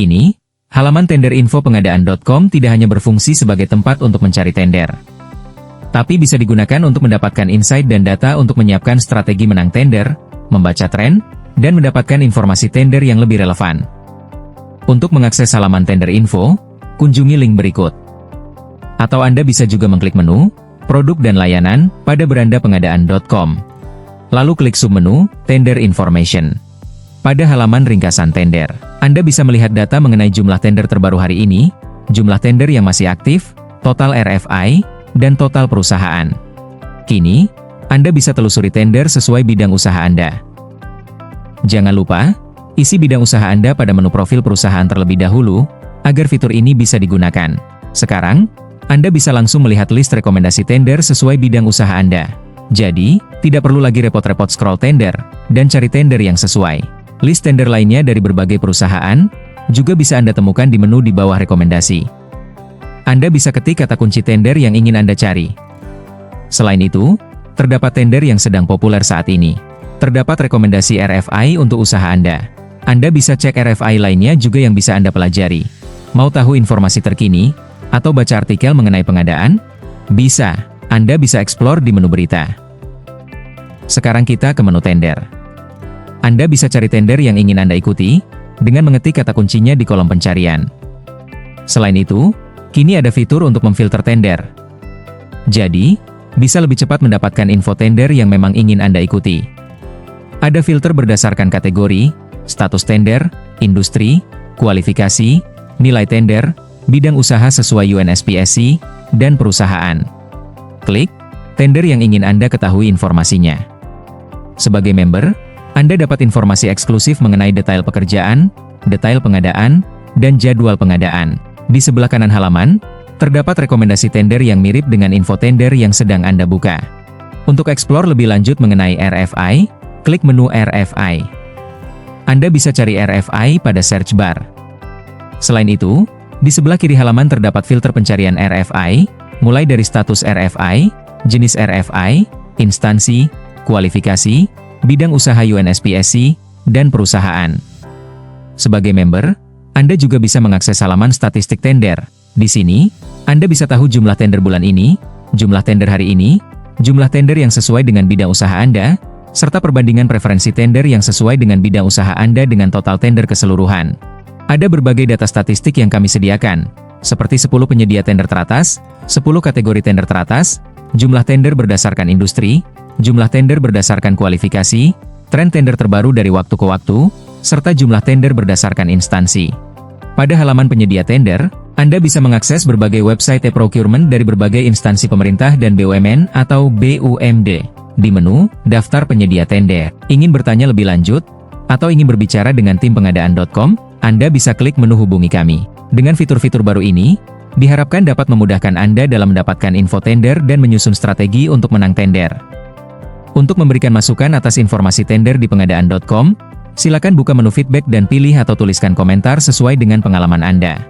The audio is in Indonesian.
Kini, halaman tender info pengadaan.com tidak hanya berfungsi sebagai tempat untuk mencari tender, tapi bisa digunakan untuk mendapatkan insight dan data untuk menyiapkan strategi menang tender, membaca tren, dan mendapatkan informasi tender yang lebih relevan. Untuk mengakses halaman tender info, kunjungi link berikut. Atau Anda bisa juga mengklik menu, produk dan layanan, pada beranda pengadaan.com. Lalu klik submenu, tender information. Pada halaman ringkasan tender, Anda bisa melihat data mengenai jumlah tender terbaru hari ini, jumlah tender yang masih aktif, total RFI, dan total perusahaan. Kini, Anda bisa telusuri tender sesuai bidang usaha Anda. Jangan lupa, isi bidang usaha Anda pada menu profil perusahaan terlebih dahulu, agar fitur ini bisa digunakan. Sekarang, Anda bisa langsung melihat list rekomendasi tender sesuai bidang usaha Anda. Jadi, tidak perlu lagi repot-repot scroll tender, dan cari tender yang sesuai. List tender lainnya dari berbagai perusahaan, juga bisa Anda temukan di menu di bawah rekomendasi. Anda bisa ketik kata kunci tender yang ingin Anda cari. Selain itu, terdapat tender yang sedang populer saat ini. Terdapat rekomendasi RFI untuk usaha Anda. Anda bisa cek RFI lainnya juga yang bisa Anda pelajari. Mau tahu informasi terkini, atau baca artikel mengenai pengadaan? Bisa, Anda bisa eksplor di menu berita. Sekarang kita ke menu tender. Anda bisa cari tender yang ingin Anda ikuti, dengan mengetik kata kuncinya di kolom pencarian. Selain itu, kini ada fitur untuk memfilter tender. Jadi, bisa lebih cepat mendapatkan info tender yang memang ingin Anda ikuti. Ada filter berdasarkan kategori, status tender, industri, kualifikasi, nilai tender, bidang usaha sesuai UNSPSC, dan perusahaan. Klik tender yang ingin Anda ketahui informasinya. Sebagai member, Anda dapat informasi eksklusif mengenai detail pekerjaan, detail pengadaan, dan jadwal pengadaan. Di sebelah kanan halaman, terdapat rekomendasi tender yang mirip dengan info tender yang sedang Anda buka. Untuk eksplor lebih lanjut mengenai RFI, klik menu RFI. Anda bisa cari RFI pada search bar. Selain itu, di sebelah kiri halaman terdapat filter pencarian RFI, mulai dari status RFI, jenis RFI, instansi, kualifikasi, bidang usaha UNSPSC, dan perusahaan. Sebagai member, Anda juga bisa mengakses halaman statistik tender. Di sini, Anda bisa tahu jumlah tender bulan ini, jumlah tender hari ini, jumlah tender yang sesuai dengan bidang usaha Anda, serta perbandingan preferensi tender yang sesuai dengan bidang usaha Anda dengan total tender keseluruhan. Ada berbagai data statistik yang kami sediakan, seperti 10 penyedia tender teratas, 10 kategori tender teratas, jumlah tender berdasarkan industri, jumlah tender berdasarkan kualifikasi, tren tender terbaru dari waktu ke waktu, serta jumlah tender berdasarkan instansi. Pada halaman penyedia tender, Anda bisa mengakses berbagai website e-procurement dari berbagai instansi pemerintah dan BUMN atau BUMD. Di menu, daftar penyedia tender. Ingin bertanya lebih lanjut, atau ingin berbicara dengan tim pengadaan.com, Anda bisa klik menu hubungi kami. Dengan fitur-fitur baru ini, diharapkan dapat memudahkan Anda dalam mendapatkan info tender dan menyusun strategi untuk menang tender. Untuk memberikan masukan atas informasi tender di pengadaan.com, silakan buka menu feedback dan pilih atau tuliskan komentar sesuai dengan pengalaman Anda.